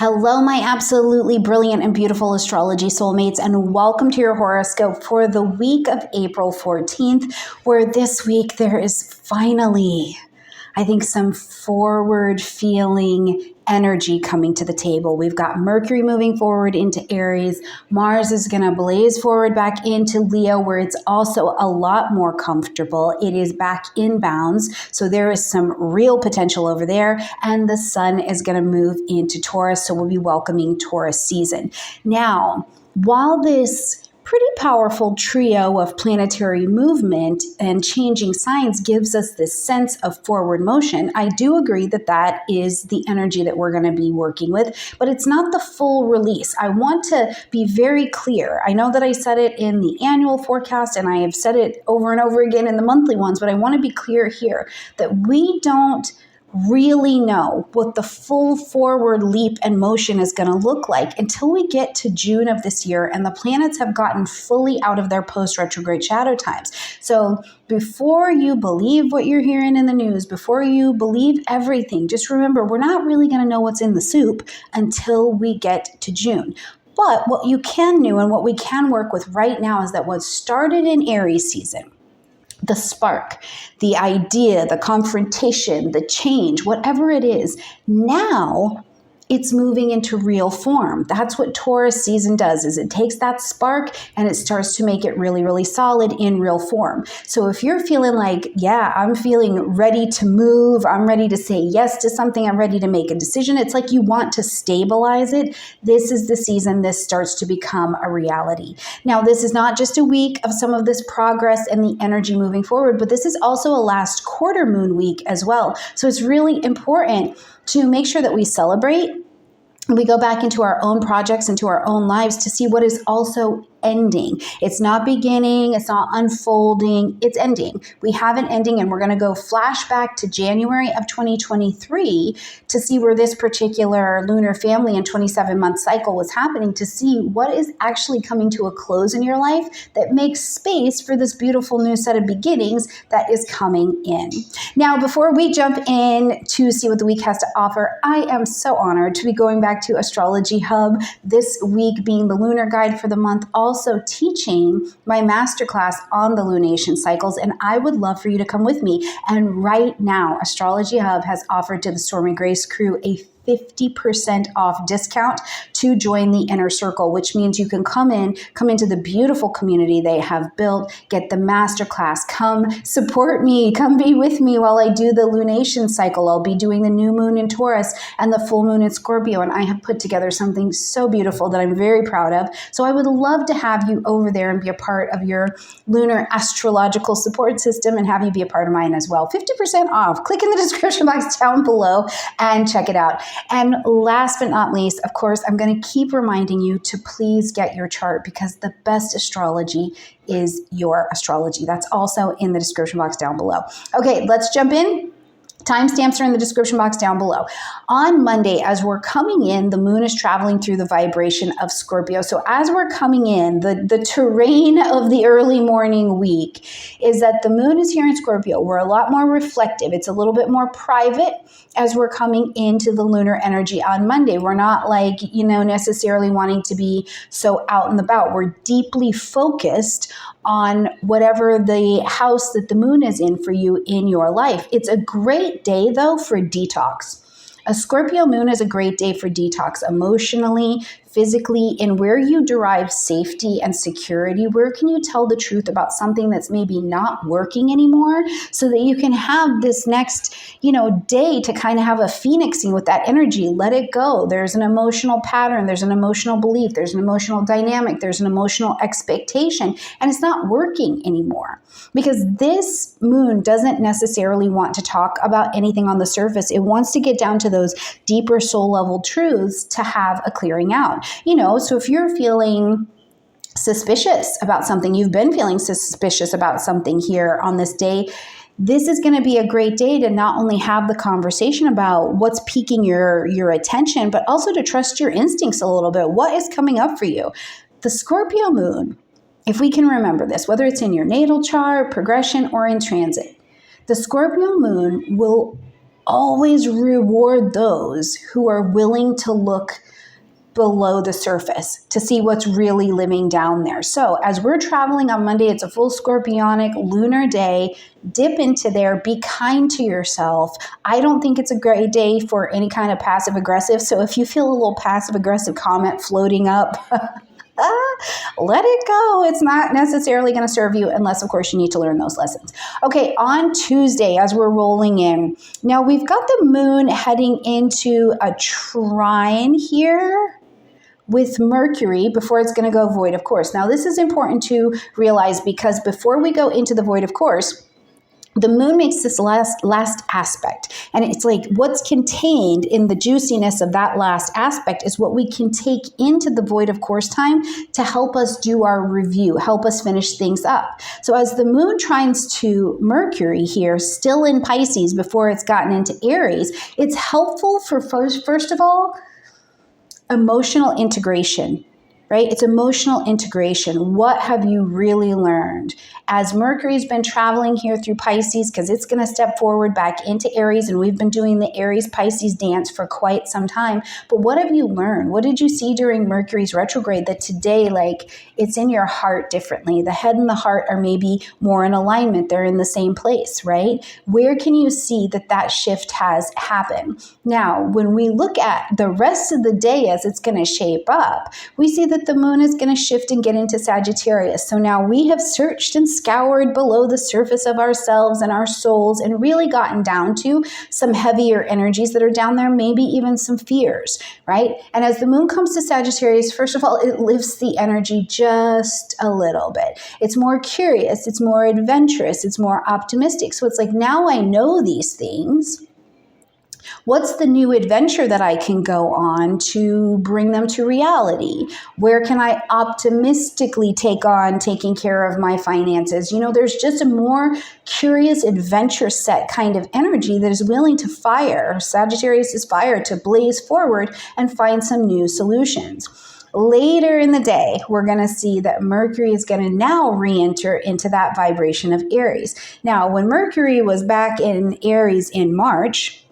Hello, my absolutely brilliant and beautiful astrology soulmates, and welcome to your horoscope for the week of April 14th, where this week there is finally, I think, some forward feeling energy coming to the table. We've got Mercury moving forward into Aries. Mars is going to blaze forward back into Leo, where it's also a lot more comfortable. It is back in bounds, so there is some real potential over there. And the Sun is going to move into Taurus, so we'll be welcoming Taurus season. Now, while this pretty powerful trio of planetary movement and changing signs gives us this sense of forward motion, I do agree that that is the energy that we're going to be working with, but it's not the full release. I want to be very clear. I know that I said it in the annual forecast and I have said it over and over again in the monthly ones, but I want to be clear here that we don't really know what the full forward leap and motion is going to look like until we get to June of this year and the planets have gotten fully out of their post-retrograde shadow times. So before you believe what you're hearing in the news, before you believe everything, just remember, we're not really going to know what's in the soup until we get to June. But what you can do and what we can work with right now is that what started in Aries season, the spark, the idea, the confrontation, the change, whatever it is, now it's moving into real form. That's what Taurus season does, is it takes that spark and it starts to make it really, really solid in real form. So if you're feeling like, yeah, I'm feeling ready to move, I'm ready to say yes to something, I'm ready to make a decision, it's like you want to stabilize it, this is the season this starts to become a reality. Now, this is not just a week of some of this progress and the energy moving forward, but this is also a last quarter moon week as well. So it's really important to make sure that we celebrate. We go back into our own projects, into our own lives to see what is also ending. It's not beginning, it's not unfolding, it's ending. We have an ending, and we're going to go flashback to January of 2023 to see where this particular lunar family and 27-month cycle was happening, to see what is actually coming to a close in your life that makes space for this beautiful new set of beginnings that is coming in. Now, before we jump in to see what the week has to offer, I am so honored to be going back to Astrology Hub this week, being the lunar guide for the month, also teaching my masterclass on the lunation cycles, and I would love for you to come with me. And right now, Astrology Hub has offered to the Stormie Grace crew a 50% off discount to join the inner circle, which means you can come into the beautiful community they have built, get the masterclass, come support me, come be with me while I do the lunation cycle. I'll be doing the new moon in Taurus and the full moon in Scorpio, and I have put together something so beautiful that I'm very proud of. So I would love to have you over there and be a part of your lunar astrological support system and have you be a part of mine as well. 50% off. Click in the description box down below and check it out. And last but not least, of course, I'm going to keep reminding you to please get your chart, because the best astrology is your astrology. That's also in the description box down below. Okay, let's jump in. Timestamps are in the description box down below. On Monday, as we're coming in, the moon is traveling through the vibration of Scorpio. So as we're coming in, the terrain of the early morning week is that the moon is here in Scorpio. We're a lot more reflective. It's a little bit more private as we're coming into the lunar energy on Monday. We're not like, necessarily wanting to be so out and about. We're deeply focused on whatever the house that the moon is in for you in your life. It's a great day, though, for detox. A Scorpio moon is a great day for detox emotionally, physically, and where you derive safety and security. Where can you tell the truth about something that's maybe not working anymore, so that you can have this next, day to kind of have a phoenixing with that energy. Let it go. There's an emotional pattern. There's an emotional belief. There's an emotional dynamic. There's an emotional expectation, and it's not working anymore, because this moon doesn't necessarily want to talk about anything on the surface. It wants to get down to those deeper soul level truths to have a clearing out. So if you're feeling suspicious about something, you've been feeling suspicious about something here on this day, this is going to be a great day to not only have the conversation about what's piquing your attention, but also to trust your instincts a little bit. What is coming up for you? The Scorpio moon, if we can remember this, whether it's in your natal chart, progression, or in transit, the Scorpio moon will always reward those who are willing to look below the surface to see what's really living down there. So as we're traveling on Monday, it's a full scorpionic lunar day. Dip into there, be kind to yourself. I don't think it's a great day for any kind of passive aggressive. So if you feel a little passive aggressive comment floating up, let it go. It's not necessarily going to serve you unless, of course, you need to learn those lessons. Okay, on Tuesday, as we're rolling in, now we've got the moon heading into a trine here with Mercury before it's going to go void of course. Now, this is important to realize because before we go into the void of course, the moon makes this last aspect. And it's like what's contained in the juiciness of that last aspect is what we can take into the void of course time to help us do our review, help us finish things up. So as the moon trines to Mercury here, still in Pisces before it's gotten into Aries, it's helpful for first of all, emotional integration, right? It's emotional integration. What have you really learned? As Mercury's been traveling here through Pisces, because it's going to step forward back into Aries, and we've been doing the Aries-Pisces dance for quite some time. But what have you learned? What did you see during Mercury's retrograde that today, like, it's in your heart differently? The head and the heart are maybe more in alignment. They're in the same place, right? Where can you see that that shift has happened? Now, when we look at the rest of the day as it's going to shape up, we see that the moon is going to shift and get into Sagittarius. So now we have searched and scoured below the surface of ourselves and our souls and really gotten down to some heavier energies that are down there, maybe even some fears, right? And as the moon comes to Sagittarius, first of all, it lifts the energy just a little bit. It's more curious, it's more adventurous, it's more optimistic. So it's like, now I know these things. What's the new adventure that I can go on to bring them to reality? Where can I optimistically take on taking care of my finances? You know, there's just a more curious adventure set kind of energy that is willing to fire. Sagittarius is fire to blaze forward and find some new solutions. Later in the day, we're going to see that Mercury is going to now re-enter into that vibration of Aries. Now, when Mercury was back in Aries in March,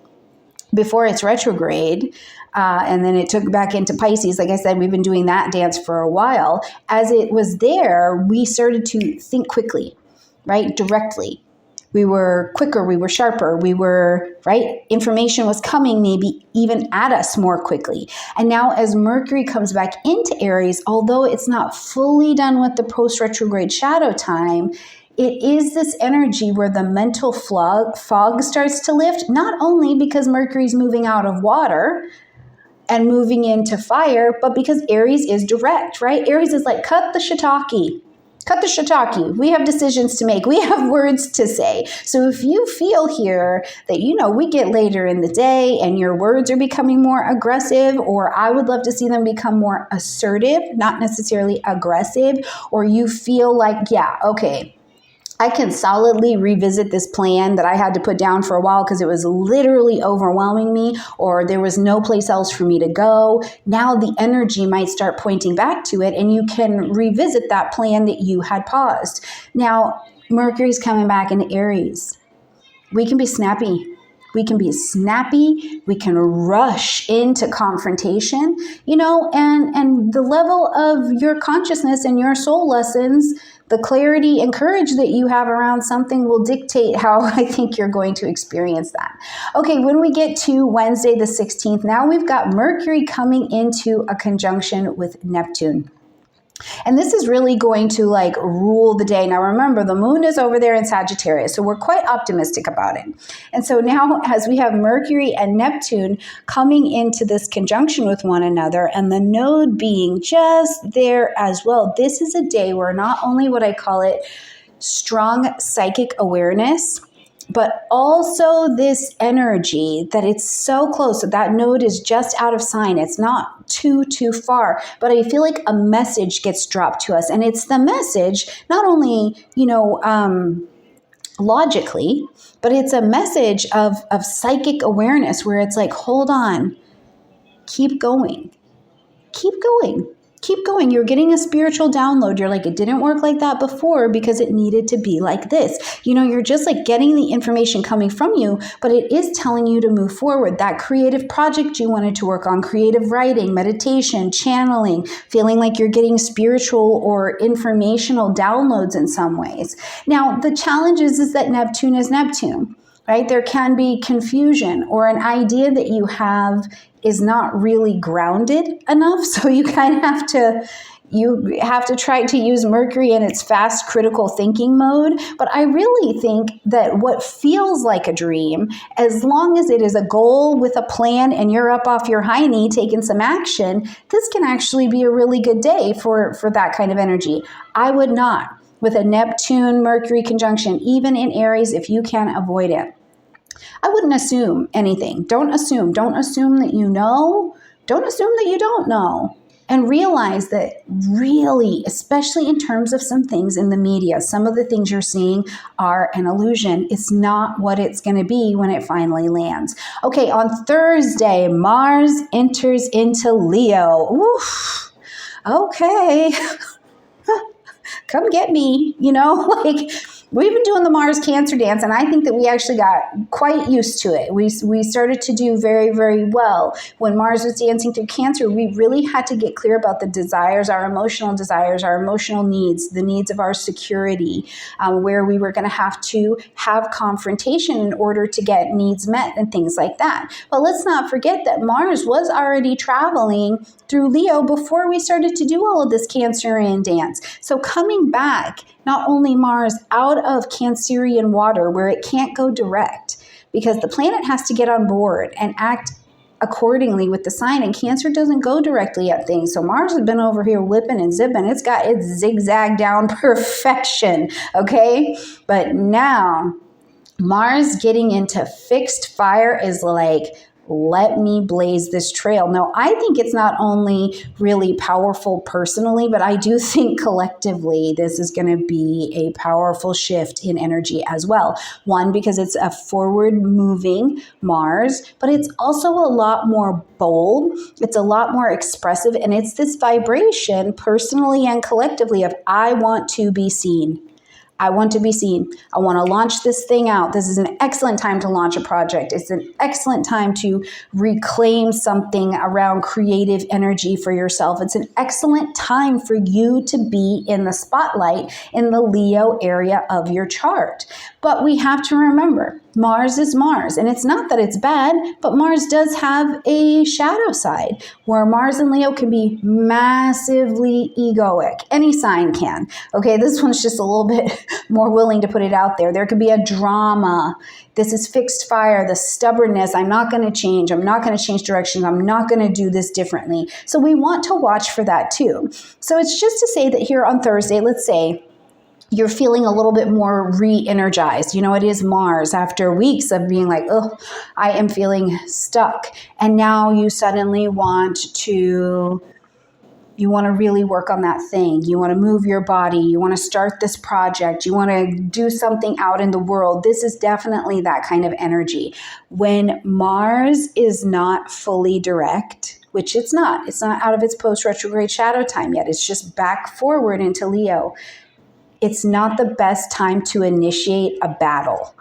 before its retrograde, and then it took back into Pisces. Like I said, we've been doing that dance for a while. As it was there, we started to think quickly, right? Directly. We were quicker, we were sharper, we were, right? Information was coming maybe even at us more quickly. And now as Mercury comes back into Aries, although it's not fully done with the post-retrograde shadow time, it is this energy where the mental fog starts to lift, not only because Mercury's moving out of water and moving into fire, but because Aries is direct, right? Aries is like, cut the shiitake. Cut the shiitake. We have decisions to make. We have words to say. So if you feel here that, you know, we get later in the day and your words are becoming more aggressive, or I would love to see them become more assertive, not necessarily aggressive, or you feel like, yeah, okay, I can solidly revisit this plan that I had to put down for a while because it was literally overwhelming me, or there was no place else for me to go. Now the energy might start pointing back to it, and you can revisit that plan that you had paused. Now, Mercury's coming back into Aries. We can be snappy. We can be snappy. We can rush into confrontation, you know, and the level of your consciousness and your soul lessons, the clarity and courage that you have around something will dictate how I think you're going to experience that. Okay, when we get to Wednesday the 16th, now we've got Mercury coming into a conjunction with Neptune. And this is really going to like rule the day. Now remember, the moon is over there in Sagittarius, so we're quite optimistic about it. And so now as we have Mercury and Neptune coming into this conjunction with one another and the node being just there as well, this is a day where not only would I call it strong psychic awareness, but also this energy that it's so close that node is just out of sign. It's not too far, but I feel like a message gets dropped to us. And it's the message, not only, you know, logically, but it's a message of psychic awareness where it's like, hold on, keep going, keep going. keep going. You're getting a spiritual download. You're like, it didn't work like that before because it needed to be like this. You know, you're just like getting the information coming from you, but it is telling you to move forward. That creative project you wanted to work on, creative writing, meditation, channeling, feeling like you're getting spiritual or informational downloads in some ways. Now, the challenge is that Neptune is Neptune, right? There can be confusion, or an idea that you have is not really grounded enough. So you kind of have to try to use Mercury in its fast critical thinking mode. But I really think that what feels like a dream, as long as it is a goal with a plan and you're up off your hiney taking some action, this can actually be a really good day for that kind of energy. I would not, with a Neptune Mercury conjunction, even in Aries, if you can avoid it. I wouldn't assume anything. Don't assume. Don't assume that you know. Don't assume that you don't know. And realize that really, especially in terms of some things in the media, some of the things you're seeing are an illusion. It's not what it's going to be when it finally lands. Okay, on Thursday, Mars enters into Leo. Oof. Okay. Come get me, you know, like we've been doing the Mars Cancer dance, and I think that we actually got quite used to it. We started to do very, very well. When Mars was dancing through Cancer, we really had to get clear about the desires, our emotional needs, the needs of our security, where we were going to have confrontation in order to get needs met and things like that. But let's not forget that Mars was already traveling through Leo before we started to do all of this Cancerian dance. So coming back, not only Mars out of Cancerian water where it can't go direct, because the planet has to get on board and act accordingly with the sign, and Cancer doesn't go directly at things. So Mars has been over here whipping and zipping. It's got its zigzag down perfection, okay? But now Mars getting into fixed fire is like, let me blaze this trail. Now, I think it's not only really powerful personally, but I do think collectively this is going to be a powerful shift in energy as well. One, because it's a forward-moving Mars, but it's also a lot more bold. It's a lot more expressive, and it's this vibration personally and collectively of I want to be seen. I want to be seen. I want to launch this thing out. This is an excellent time to launch a project. It's an excellent time to reclaim something around creative energy for yourself. It's an excellent time for you to be in the spotlight in the Leo area of your chart. But we have to remember, Mars is Mars. And it's not that it's bad, but Mars does have a shadow side where Mars and Leo can be massively egoic. Any sign can. Okay, this one's just a little bit more willing to put it out there. There could be a drama. This is fixed fire, the stubbornness. I'm not going to change. I'm not going to change directions. I'm not going to do this differently. So we want to watch for that too. So it's just to say that here on Thursday, let's say, you're feeling a little bit more re-energized. You know, it is Mars after weeks of being like, oh, I am feeling stuck. And now you suddenly want to really work on that thing. You want to move your body. You want to start this project. You want to do something out in the world. This is definitely that kind of energy. When Mars is not fully direct, which it's not out of its post-retrograde shadow time yet. It's just back forward into Leo. It's not the best time to initiate a battle,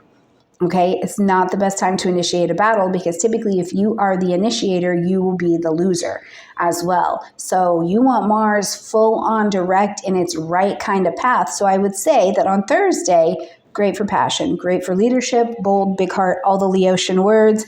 okay? It's not the best time to initiate a battle because typically if you are the initiator, you will be the loser as well. So you want Mars full on direct in its right kind of path. So I would say that on Thursday, great for passion, great for leadership, bold, big heart, all the Leotian words.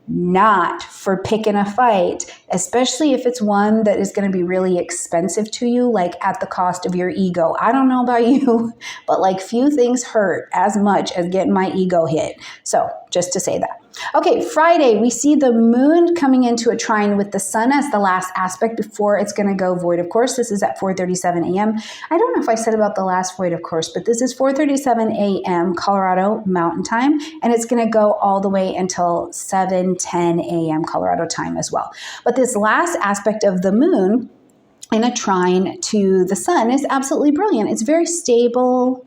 Not for picking a fight, especially if it's one that is going to be really expensive to you, like at the cost of your ego. I don't know about you, but like few things hurt as much as getting my ego hit. So just to say that. Okay, Friday, we see the moon coming into a trine with the sun as the last aspect before it's going to go void. Of course, this is at 4:37 a.m. I don't know if I said about the last void, of course, but this is 4:37 a.m. Colorado Mountain Time, and it's going to go all the way until 7:10 a.m. Colorado time as well. But this last aspect of the moon in a trine to the sun is absolutely brilliant. It's very stable.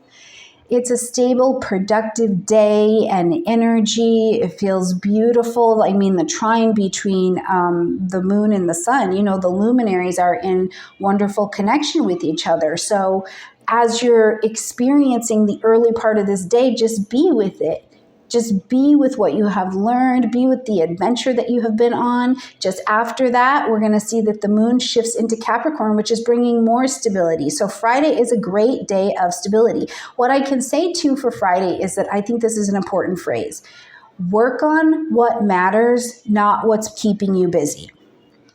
It's a stable, productive day and energy. It feels beautiful. I mean, the trine between the moon and the sun, you know, the luminaries are in wonderful connection with each other. So as you're experiencing the early part of this day, just be with it. Just be with what you have learned, be with the adventure that you have been on. Just after that, we're going to see that the moon shifts into Capricorn, which is bringing more stability. So Friday is a great day of stability. What I can say too for Friday is that I think this is an important phrase. Work on what matters, not what's keeping you busy.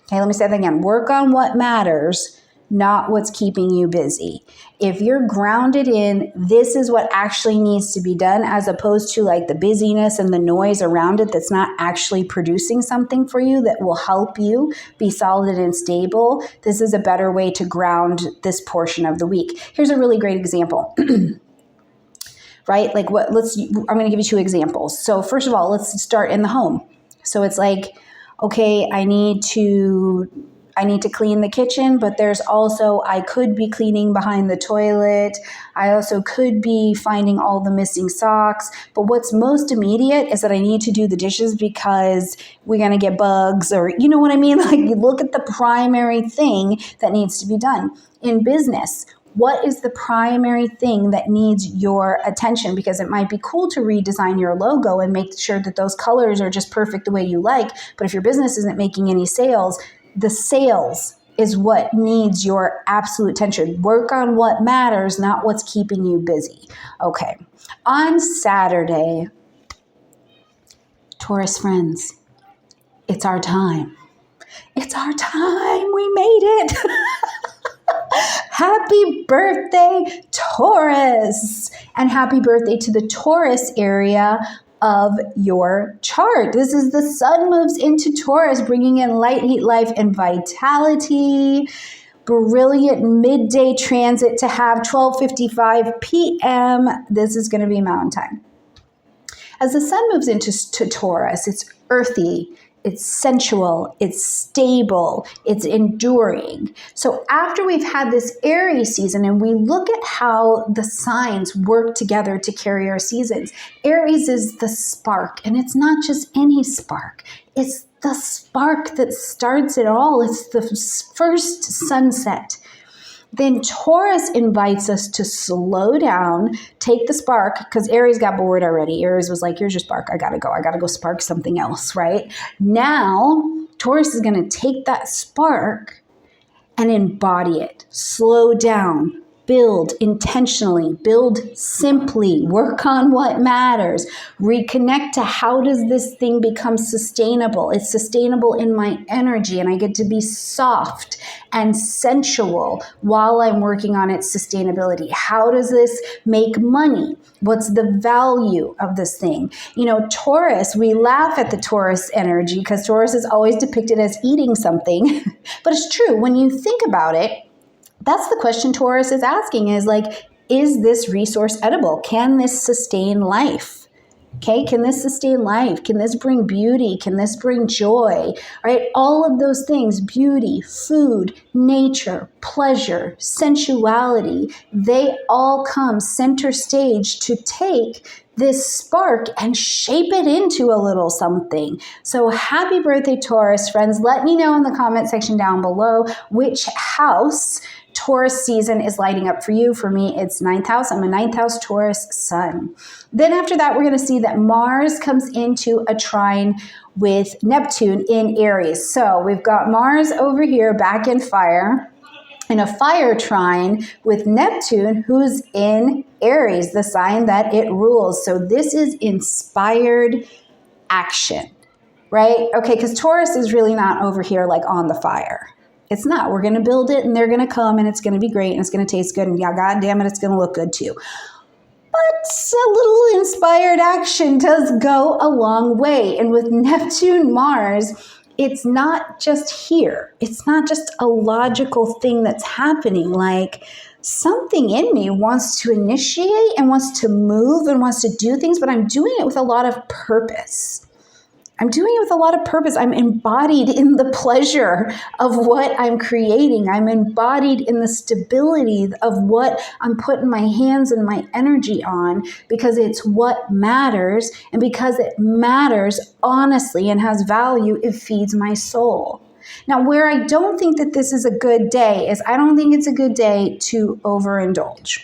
Okay, let me say that again. Work on what matters, not what's keeping you busy. If you're grounded in this is what actually needs to be done, as opposed to like the busyness and the noise around it that's not actually producing something for you that will help you be solid and stable, this is a better way to ground this portion of the week. Here's a really great example. Right? Like I'm going to give you two examples. So first of all, let's start in the home. So it's like, okay, I need to clean the kitchen, but there's also, I could be cleaning behind the toilet. I also could be finding all the missing socks. But what's most immediate is that I need to do the dishes because we're going to get bugs, or you know what I mean? Like, you look at the primary thing that needs to be done. In business, what is the primary thing that needs your attention? Because it might be cool to redesign your logo and make sure that those colors are just perfect the way you like. But if your business isn't making any sales, the sales is what needs your absolute attention. Work on what matters, not what's keeping you busy. Okay. On Saturday, Taurus friends, it's our time. It's our time. We made it. Happy birthday, Taurus! And happy birthday to the Taurus area of your chart. This is the sun moves into Taurus, bringing in light, heat, life, and vitality. Brilliant midday transit to have 12:55 p.m. This is going to be mountain time. As the sun moves into Taurus, it's earthy, it's sensual, it's stable, it's enduring. So after we've had this Aries season and we look at how the signs work together to carry our seasons, Aries is the spark, and it's not just any spark. It's the spark that starts it all. It's the first sunset. Then Taurus invites us to slow down, take the spark, because Aries got bored already. Aries was like, here's your spark. I got to go spark something else, right? Now, Taurus is going to take that spark and embody it. Slow down. Build intentionally, build simply, work on what matters, reconnect to how does this thing become sustainable? It's sustainable in my energy, and I get to be soft and sensual while I'm working on its sustainability. How does this make money? What's the value of this thing? You know, Taurus, we laugh at the Taurus energy because Taurus is always depicted as eating something, but it's true. When you think about it, that's the question Taurus is asking, is like, is this resource edible? Can this sustain life? Okay, can this sustain life? Can this bring beauty? Can this bring joy? Right? All of those things, beauty, food, nature, pleasure, sensuality, they all come center stage to take this spark and shape it into a little something. So happy birthday, Taurus friends. Let me know in the comment section down below which house Taurus season is lighting up for you. For me, it's 9th house. I'm a 9th house Taurus sun. Then after that, we're going to see that Mars comes into a trine with Neptune in Aries. So we've got Mars over here back in fire, in a fire trine with Neptune, who's in Aries, the sign that it rules. So this is inspired action, right? Okay, because Taurus is really not over here like on the fire. It's not. We're going to build it, and they're going to come, and it's going to be great, and it's going to taste good, and yeah, God damn it, it's going to look good too. But a little inspired action does go a long way. And with Neptune, Mars, it's not just here. It's not just a logical thing that's happening. Like, something in me wants to initiate and wants to move and wants to do things, but I'm doing it with a lot of purpose. I'm doing it with a lot of purpose. I'm embodied in the pleasure of what I'm creating. I'm embodied in the stability of what I'm putting my hands and my energy on, because it's what matters. And because it matters honestly and has value, it feeds my soul. Now, where I don't think that this is a good day is I don't think it's a good day to overindulge.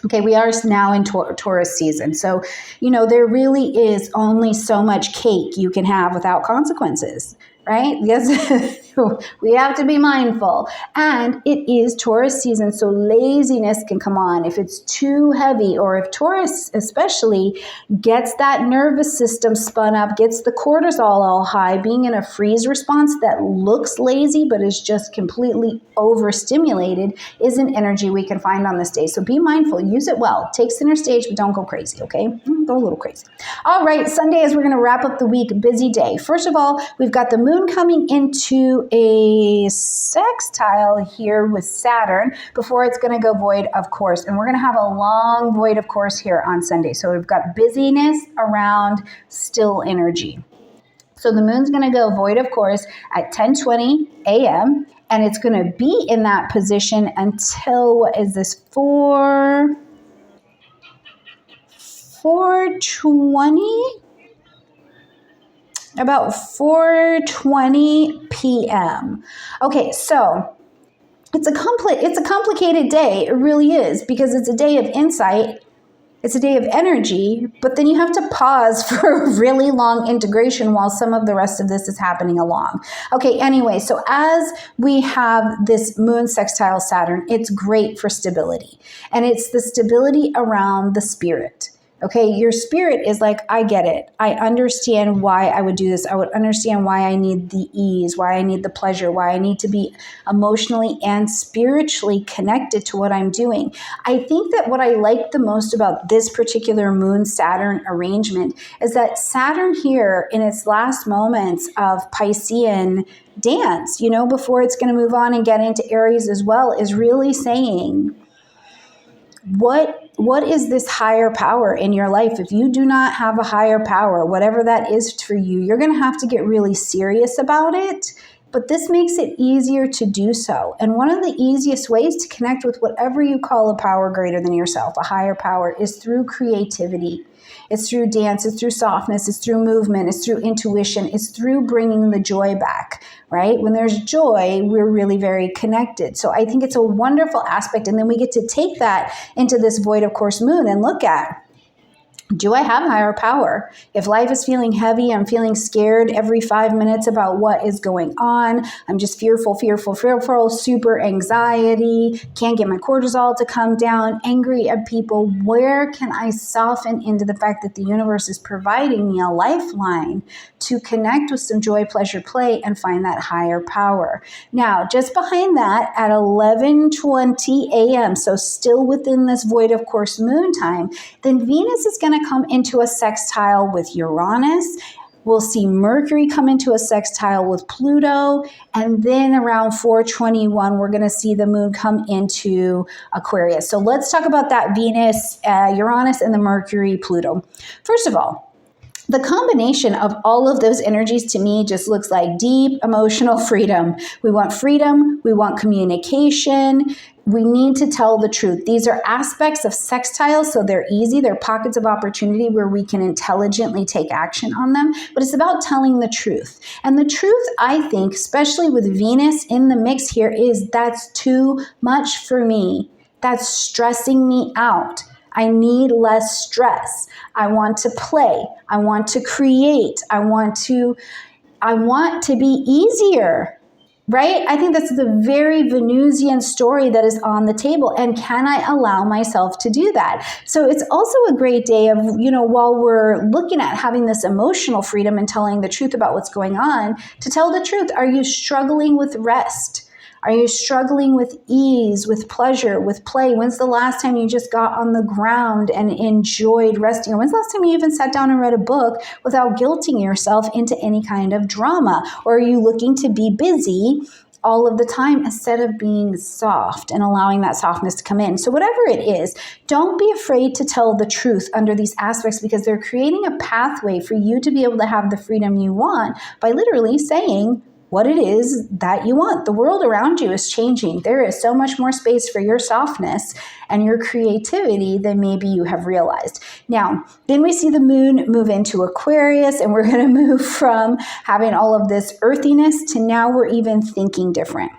Okay, we are now in Taurus season. So, there really is only so much cake you can have without consequences, right? Yes, we have to be mindful. And it is Taurus season, so laziness can come on if it's too heavy, or if Taurus especially gets that nervous system spun up, gets the cortisol all high, being in a freeze response that looks lazy but is just completely overstimulated is an energy we can find on this day. So be mindful, use it well. Take center stage, but don't go crazy, okay? Go a little crazy. All right, Sunday, as we're going to wrap up the week, busy day. First of all, we've got the moon coming into a sextile here with Saturn before it's going to go void of course. And we're going to have a long void of course here on Sunday. So we've got busyness around still energy. So the moon's going to go void of course at 10:20 a.m. and it's going to be in that position until, what is this, 4:20? About 4:20 p.m. Okay, so it's a complicated day. It really is, because it's a day of insight. It's a day of energy, but then you have to pause for a really long integration while some of the rest of this is happening along. Okay, anyway, so as we have this moon sextile Saturn, it's great for stability. And it's the stability around the spirit. Okay, your spirit is like, I get it. I understand why I would do this. I would understand why I need the ease, why I need the pleasure, why I need to be emotionally and spiritually connected to what I'm doing. I think that what I like the most about this particular Moon-Saturn arrangement is that Saturn here, in its last moments of Piscean dance, before it's going to move on and get into Aries as well, is really saying, what is this higher power in your life? If you do not have a higher power, whatever that is for you, you're going to have to get really serious about it. But this makes it easier to do so. And one of the easiest ways to connect with whatever you call a power greater than yourself, a higher power, is through creativity. It's through dance, it's through softness, it's through movement, it's through intuition, it's through bringing the joy back, right? When there's joy, we're really very connected. So I think it's a wonderful aspect. And then we get to take that into this void of course moon and look at, do I have higher power? If life is feeling heavy, I'm feeling scared every 5 minutes about what is going on. I'm just fearful, super anxiety, can't get my cortisol to come down, angry at people. Where can I soften into the fact that the universe is providing me a lifeline to connect with some joy, pleasure, play, and find that higher power? Now, just behind that at 11:20 a.m., so still within this void of course moon time, then Venus is going to come into a sextile with Uranus. We'll see Mercury come into a sextile with Pluto. And then around 4:21, we're going to see the moon come into Aquarius. So let's talk about that Venus, Uranus, and the Mercury, Pluto. First of all, the combination of all of those energies to me just looks like deep emotional freedom. We want freedom. We want communication. We need to tell the truth. These are aspects of sextiles, so they're easy. They're pockets of opportunity where we can intelligently take action on them. But it's about telling the truth. And the truth, I think, especially with Venus in the mix here, is that's too much for me. That's stressing me out. I need less stress. I want to play. I want to create. I want to be easier, right? I think that's the very Venusian story that is on the table. And can I allow myself to do that? So it's also a great day of, while we're looking at having this emotional freedom and telling the truth about what's going on, to tell the truth. Are you struggling with rest? Are you struggling with ease, with pleasure, with play? When's the last time you just got on the ground and enjoyed resting? Or when's the last time you even sat down and read a book without guilting yourself into any kind of drama? Or are you looking to be busy all of the time instead of being soft and allowing that softness to come in. So whatever it is, don't be afraid to tell the truth under these aspects, because they're creating a pathway for you to be able to have the freedom you want by literally saying what it is that you want. The world around you is changing. There is so much more space for your softness and your creativity than maybe you have realized. Now, then we see the moon move into Aquarius, and we're going to move from having all of this earthiness to now we're even thinking different.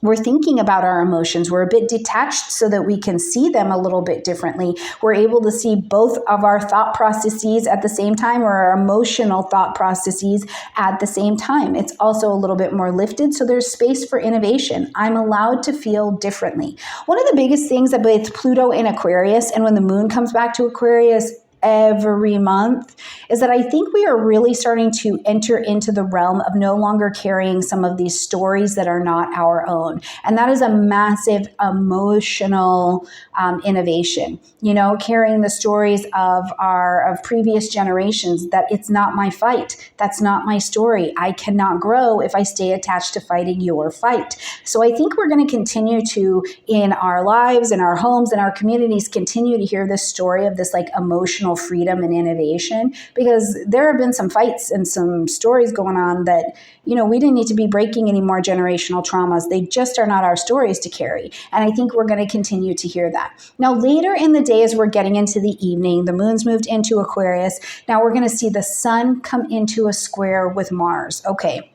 We're thinking about our emotions. We're a bit detached so that we can see them a little bit differently. We're able to see both of our thought processes at the same time, or our emotional thought processes at the same time. It's also a little bit more lifted, so there's space for innovation. I'm allowed to feel differently. One of the biggest things about Pluto in Aquarius, and when the moon comes back to Aquarius every month, is that I think we are really starting to enter into the realm of no longer carrying some of these stories that are not our own. And that is a massive emotional innovation. You know, carrying the stories of previous generations, that it's not my fight. That's not my story. I cannot grow if I stay attached to fighting your fight. So I think we're going to continue to, in our lives, in our homes, in our communities, continue to hear this story of this like emotional freedom and innovation, because there have been some fights and some stories going on that, you know, we didn't need to be breaking any more generational traumas. They just are not our stories to carry. And I think we're going to continue to hear that. Now, later in the day, as we're getting into the evening, the moon's moved into Aquarius. Now we're going to see the sun come into a square with Mars. Okay.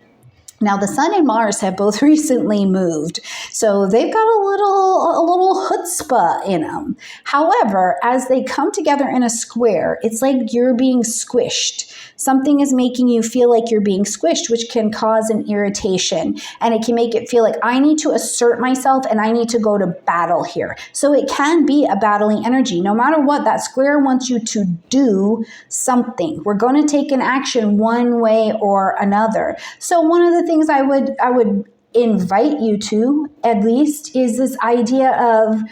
Now, the sun and Mars have both recently moved, so they've got a little chutzpah in them. However, as they come together in a square, it's like you're being squished. Something is making you feel like you're being squished, which can cause an irritation, and it can make it feel like I need to assert myself and I need to go to battle here. So it can be a battling energy. No matter what, that square wants you to do something. We're going to take an action one way or another. So one of the things I would invite you to, at least, is this idea of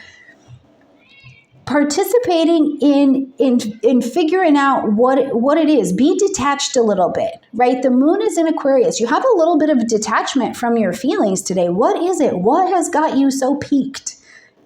participating in figuring out what it is. Be detached a little bit, right? The moon is in Aquarius. You have a little bit of detachment from your feelings today. What is it? What has got you so piqued?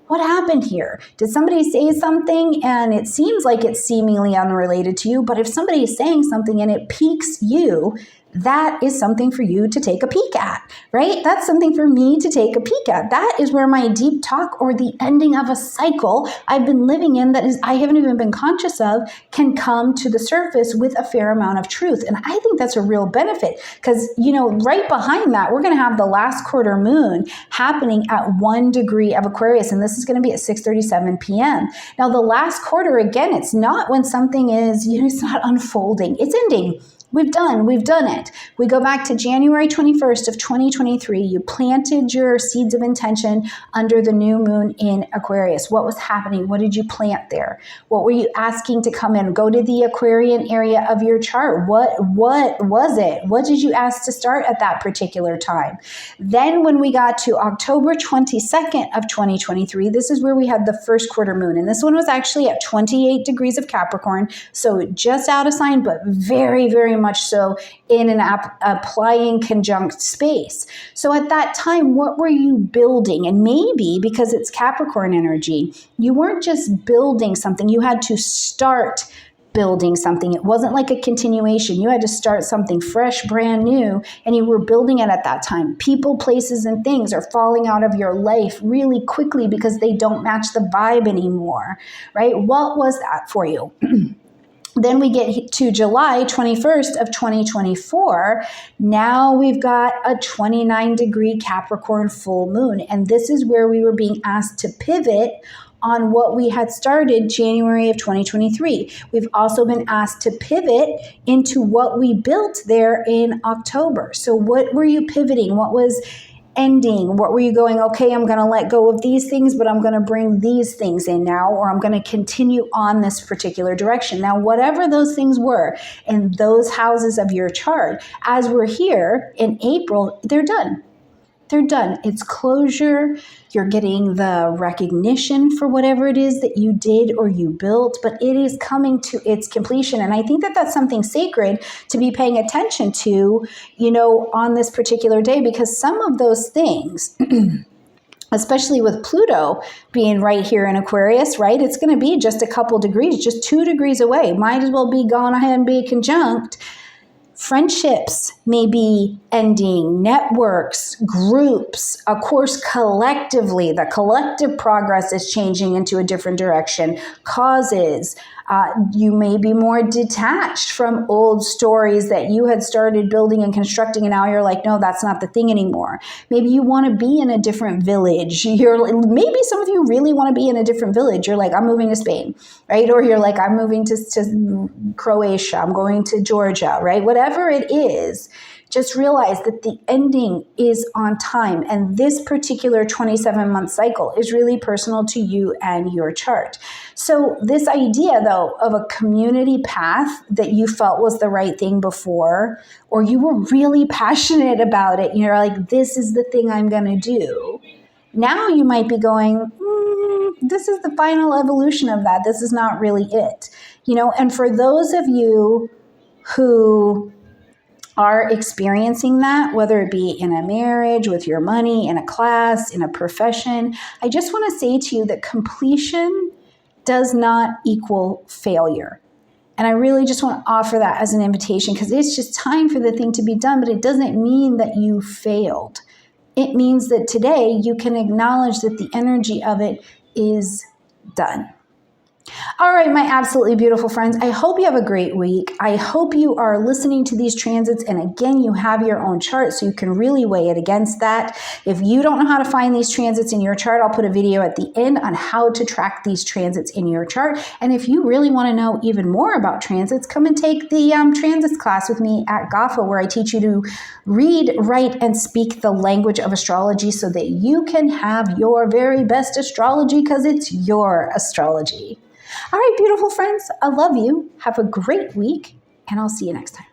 What happened here? Did somebody say something and it seems like it's seemingly unrelated to you, but if somebody is saying something and it piques you, that is something for you to take a peek at, right? That's something for me to take a peek at. That is where my deep talk, or the ending of a cycle I've been living in that is I haven't even been conscious of, can come to the surface with a fair amount of truth. And I think that's a real benefit, because, you know, right behind that, we're going to have the last quarter moon happening at 1 degree of Aquarius, and this is going to be at 6:37 p.m. Now, the last quarter, again, it's not when something is, you know, it's not unfolding, it's ending. We've done it. We go back to January 21st of 2023. You planted your seeds of intention under the new moon in Aquarius. What was happening? What did you plant there? What were you asking to come in? Go to the Aquarian area of your chart. What was it? What did you ask to start at that particular time? Then when we got to October 22nd of 2023, this is where we had the first quarter moon. And this one was actually at 28 degrees of Capricorn. So just out of sign, but very, very much so in an applying conjunct space. So at that time, what were you building? And maybe because it's Capricorn energy, you weren't just building something, you had to start building something. It wasn't like a continuation. You had to start something fresh, brand new, and you were building it at that time. People, places, and things are falling out of your life really quickly because they don't match the vibe anymore, right? What was that for you? Then we get to July 21st of 2024. Now we've got a 29 degree Capricorn full moon. And this is where we were being asked to pivot on what we had started January of 2023. We've also been asked to pivot into what we built there in October. So what were you pivoting? What was ending? What were you going, okay, I'm going to let go of these things, but I'm going to bring these things in now, or I'm going to continue on this particular direction. Now, whatever those things were in those houses of your chart, as we're here in April, they're done. they're done. It's closure. You're getting the recognition for whatever it is that you did or you built, but it is coming to its completion. And I think that that's something sacred to be paying attention to, on this particular day, because some of those things, especially with Pluto being right here in Aquarius, right? It's going to be just a couple degrees, just 2 degrees away. Might as well be going ahead and be conjunct. Friendships may be ending, networks, groups, of course, collectively. The collective progress is changing into a different direction. Causes, you may be more detached from old stories that you had started building and constructing, and now you're like, no, that's not the thing anymore. Maybe you want to be in a different village. Maybe some of you really want to be in a different village. You're like, I'm moving to Spain, right? Or you're like, I'm moving to Croatia. I'm going to Georgia, right? Whatever it is, just realize that the ending is on time. And this particular 27-month cycle is really personal to you and your chart. So this idea, though, of a community path that you felt was the right thing before, or you were really passionate about it, you're like, this is the thing I'm going to do. Now you might be going, this is the final evolution of that. This is not really it. And for those of you who are experiencing that, whether it be in a marriage, with your money, in a class, in a profession, I just want to say to you that completion does not equal failure. And I really just want to offer that as an invitation, because it's just time for the thing to be done, but it doesn't mean that you failed. It means that today you can acknowledge that the energy of it is done. All right, my absolutely beautiful friends, I hope you have a great week. I hope you are listening to these transits, and again, you have your own chart so you can really weigh it against that. If you don't know how to find these transits in your chart, I'll put a video at the end on how to track these transits in your chart. And if you really want to know even more about transits, come and take the transits class with me at GAFA, where I teach you to read, write, and speak the language of astrology so that you can have your very best astrology, because it's your astrology. All right, beautiful friends, I love you. Have a great week, and I'll see you next time.